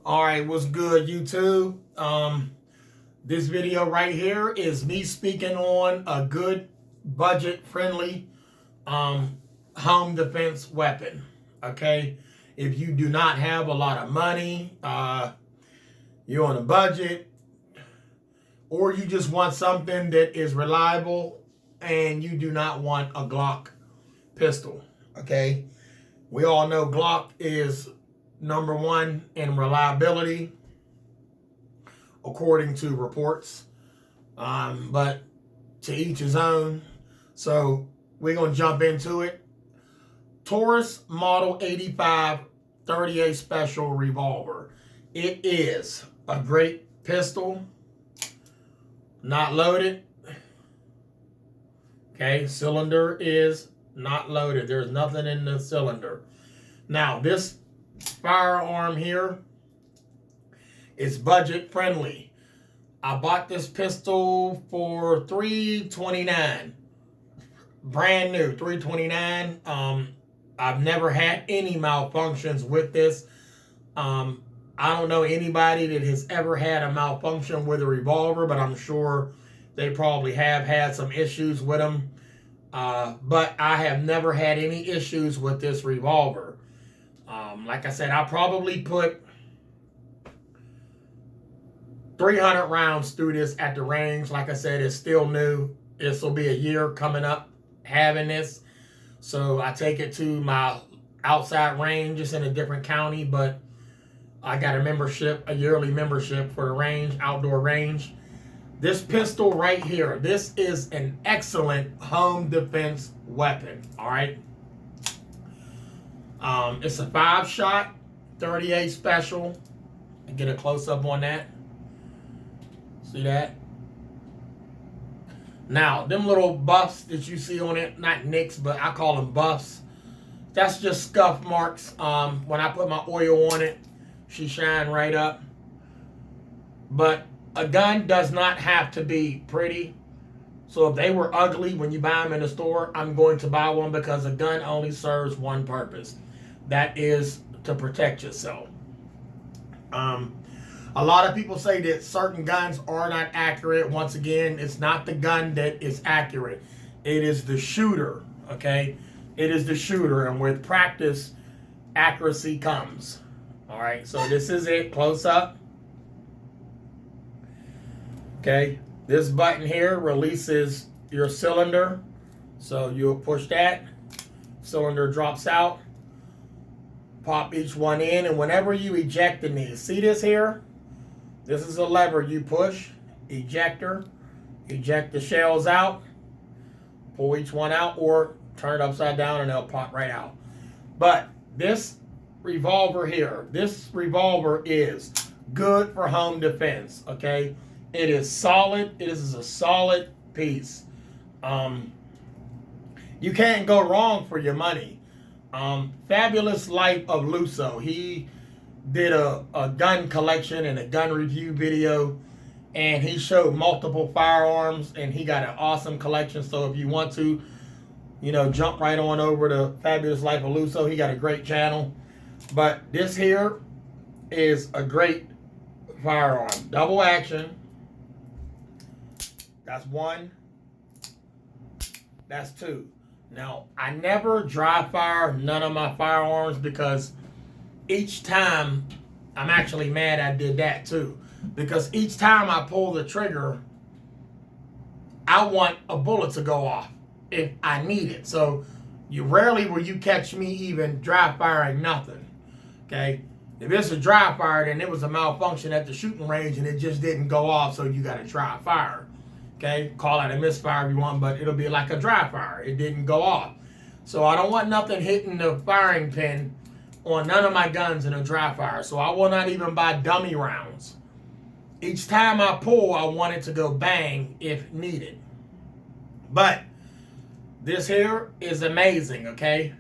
All right, what's good, YouTube? This video right here is me speaking on a good budget-friendly home defense weapon. Okay, if you do not have a lot of money, you're on a budget, or you just want something that is reliable, and you do not want a Glock pistol. Okay, we all know Glock is number one in reliability, according to reports, but to each his own. So we're going to jump into it. Taurus Model 85 38 Special Revolver. It is a great pistol, not loaded. Okay, cylinder is not loaded. There's nothing in the cylinder. Now, this firearm here is budget friendly. I bought this pistol for $329, brand new, $329. I've never had any malfunctions with this. I don't know anybody that has ever had a malfunction with a revolver, but I'm sure they probably have had some issues with them. But I have never had any issues with this revolver. Like I said, I probably put 300 rounds through this at the range. Like I said, it's still new. This will be a year coming up having this. So I take it to my outside range. It's in a different county, but I got a membership, a yearly membership for the range, outdoor range. This pistol right here, this is an excellent home defense weapon, all right? It's a 5-shot, 38 special. Get a close-up on that. See that? Now, them little buffs that you see on it, not nicks, but I call them buffs. That's just scuff marks. When I put my oil on it, she shine right up. But a gun does not have to be pretty. So if they were ugly when you buy them in the store, I'm going to buy one because a gun only serves one purpose. That is to protect yourself. A lot of people say that certain guns are not accurate. Once again, it's not the gun that is accurate. It is the shooter, okay? It is the shooter, and with practice, accuracy comes. All right, so this is it, close up. Okay, this button here releases your cylinder. So you'll push that, cylinder drops out. Pop each one in, and whenever you eject in these, see this here? This is a lever you push, ejector, eject the shells out, pull each one out, or turn it upside down and they'll pop right out. But this revolver here, this revolver is good for home defense, okay? It is solid. It is a solid piece. You can't go wrong for your money. Fabulous Life of Luso, he did a gun collection and a gun review video, and he showed multiple firearms, and he got an awesome collection. So if you want to, jump right on over to Fabulous Life of Luso. He got a great channel. But this here is a great firearm. Double action. That's one. That's two. Now, I never dry fire none of my firearms because each time, I'm actually mad I did that too. Because each time I pull the trigger, I want a bullet to go off if I need it. So, rarely will you catch me even dry firing nothing. Okay? If it's a dry fire, then it was a malfunction at the shooting range and it just didn't go off, so you got to dry fire. Okay, call it a misfire if you want, but it'll be like a dry fire. It didn't go off. So I don't want nothing hitting the firing pin on none of my guns in a dry fire. So I will not even buy dummy rounds. Each time I pull, I want it to go bang if needed. But this here is amazing, okay?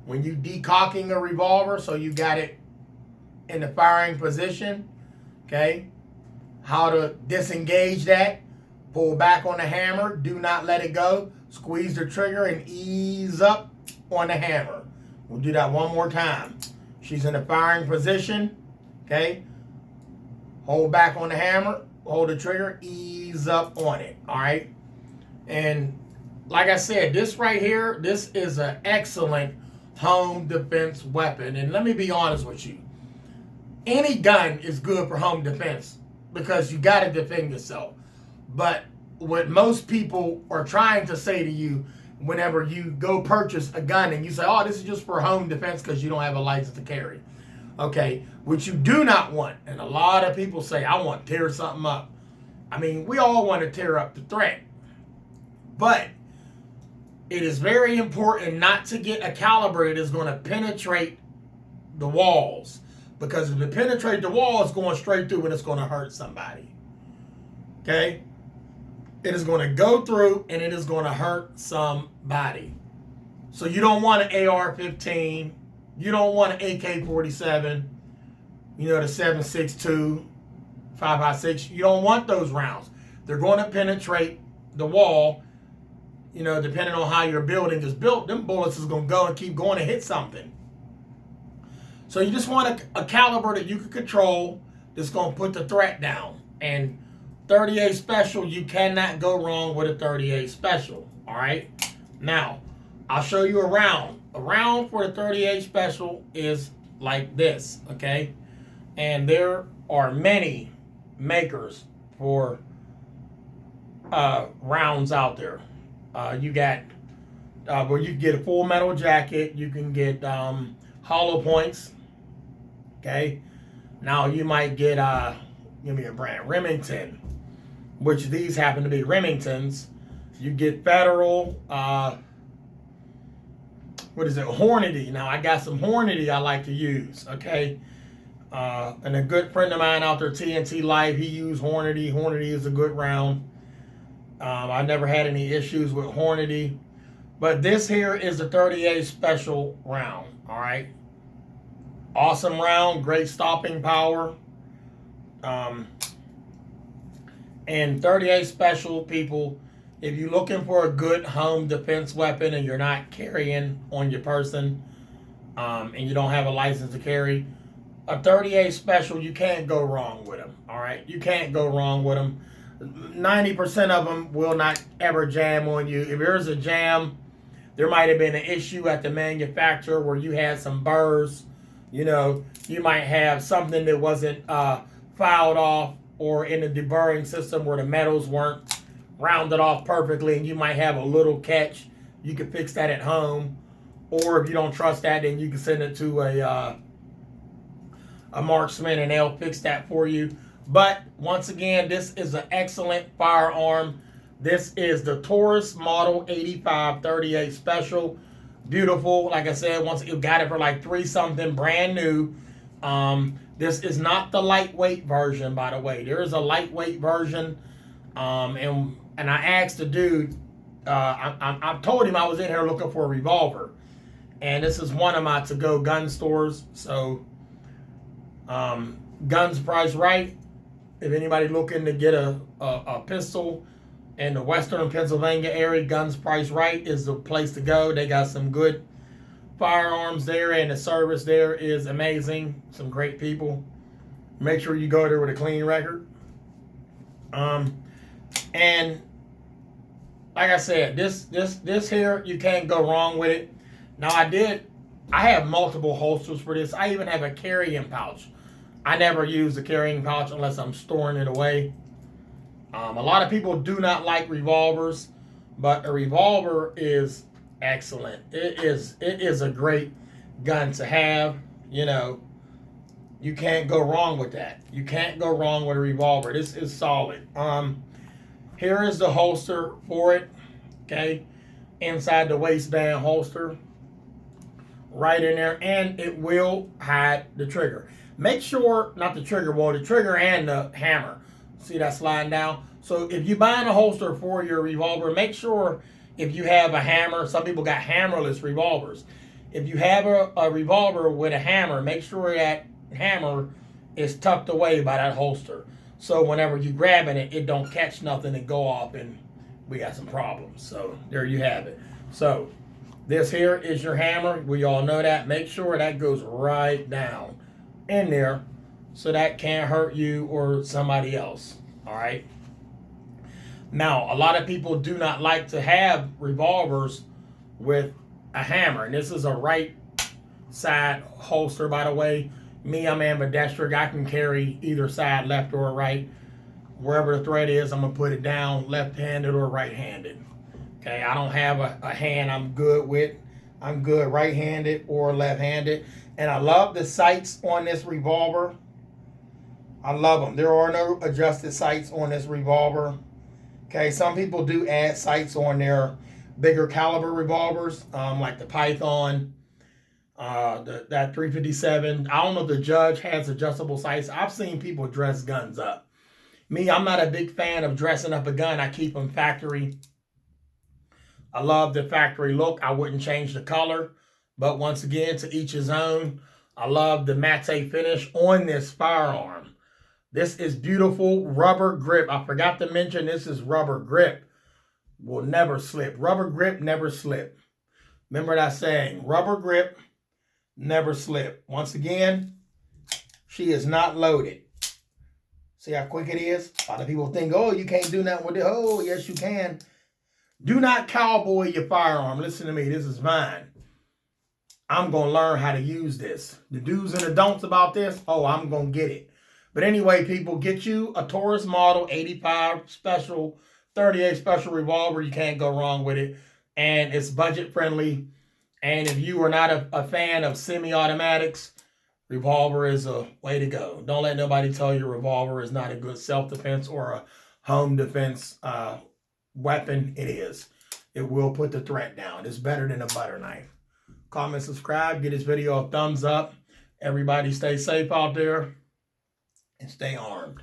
When you decocking a revolver, so you got it in the firing position, okay? How to disengage that. Pull back on the hammer. Do not let it go. Squeeze the trigger and ease up on the hammer. We'll do that one more time. She's in the firing position. Okay. hold back on the hammer, hold the trigger, ease up on it, all right? And like I said, this right here, this is an excellent home defense weapon. And let me be honest with you. Any gun is good for home defense because you got to defend yourself. But what most people are trying to say to you whenever you go purchase a gun and you say, oh, this is just for home defense because you don't have a license to carry. Okay, what you do not want, and a lot of people say, I want to tear something up. I mean, we all want to tear up the threat. But it is very important not to get a caliber that is going to penetrate the walls. Because if it penetrates the wall, it's going straight through and it's going to hurt somebody. Okay? It is going to go through and it is going to hurt somebody. So you don't want an AR-15. You don't want an AK-47. You know, the 7.62, 5.56. You don't want those rounds. They're going to penetrate the wall. You know, depending on how your building is built, them bullets is going to go and keep going and hit something. So you just want a caliber that you can control that's going to put the threat down. And 38 Special, you cannot go wrong with a 38 Special. All right? Now, I'll show you a round. A round for the 38 Special is like this, okay? And there are many makers for rounds out there. You got where you can get a full metal jacket. You can get hollow points. Okay. Now you might get give me a brand, Remington, which these happen to be Remingtons. You get Federal. What is it? Hornady. Now I got some Hornady I like to use. Okay. And a good friend of mine out there, TNT Life, he used Hornady. Hornady is a good round. I never had any issues with Hornady. But this here is a 38 Special round. All right. Awesome round. Great stopping power. And 38 Special, people, if you're looking for a good home defense weapon and you're not carrying on your person and you don't have a license to carry, a 38 Special, you can't go wrong with them. All right. You can't go wrong with them. 90% of them will not ever jam on you. If there's a jam, there might have been an issue at the manufacturer where you had some burrs. You know, you might have something that wasn't filed off, or in the deburring system where the metals weren't rounded off perfectly, and you might have a little catch. You can fix that at home. Or if you don't trust that, then you can send it to a marksman and they'll fix that for you. But once again, this is an excellent firearm. This is the Taurus Model 85 38 Special. Beautiful. Like I said, once you got it for like $3-something, brand new. This is not the lightweight version, by the way. There is a lightweight version. And I asked the dude, I told him I was in here looking for a revolver. And this is one of my to-go gun stores. So, guns priced right. If anybody looking to get a pistol in the Western Pennsylvania area, Guns Priced Right is the place to go. They got some good firearms there, and the service there is amazing. Some great people. Make sure you go there with a clean record. And like I said, this here, you can't go wrong with it. Now I have multiple holsters for this. I even have a carrying pouch. I never use the carrying pouch unless I'm storing it away. A lot of people do not like revolvers, but a revolver is excellent. It is a great gun to have. You know, you can't go wrong with that. You can't go wrong with a revolver. This is solid. Here is the holster for it. Okay, inside the waistband holster, right in there, and it will hide the trigger. Make sure, not the trigger, well, the trigger and the hammer. See that sliding down? So if you're buying a holster for your revolver, make sure if you have a hammer, some people got hammerless revolvers. If you have a revolver with a hammer, make sure that hammer is tucked away by that holster. So whenever you grabbing it, it don't catch nothing and go off and we got some problems. So there you have it. So this here is your hammer. We all know that. Make sure that goes right down in there so that can't hurt you or somebody else. All right. Now, a lot of people do not like to have revolvers with a hammer, and this is a right side holster, by the way. Me, I'm ambidextric. I can carry either side, left or right. Wherever the thread is, I'm gonna put it down, left-handed or right-handed. Okay, I don't have a hand I'm good with. I'm good right-handed or left-handed. And I love the sights on this revolver. I love them. There are no adjusted sights on this revolver. Okay, some people do add sights on their bigger caliber revolvers, like the Python, that 357. I don't know if the Judge has adjustable sights. I've seen people dress guns up. Me, I'm not a big fan of dressing up a gun. I keep them factory. I love the factory look. I wouldn't change the color. But once again, to each his own. I love the matte finish on this firearm. This is beautiful rubber grip. I forgot to mention this is rubber grip. Will never slip. Rubber grip, never slip. Remember that saying, rubber grip, never slip. Once again, she is not loaded. See how quick it is? A lot of people think, oh, you can't do nothing with it. Oh, yes, you can. Do not cowboy your firearm. Listen to me. This is mine. I'm going to learn how to use this. The do's and the don'ts about this, oh, I'm going to get it. But anyway, people, get you a Taurus model 85 special, 38 special revolver. You can't go wrong with it. And it's budget friendly. And if you are not a fan of semi-automatics, revolver is a way to go. Don't let nobody tell you revolver is not a good self-defense or a home defense weapon. It is. It will put the threat down. It's better than a butter knife. Comment, subscribe, get this video a thumbs up. Everybody stay safe out there and stay armed.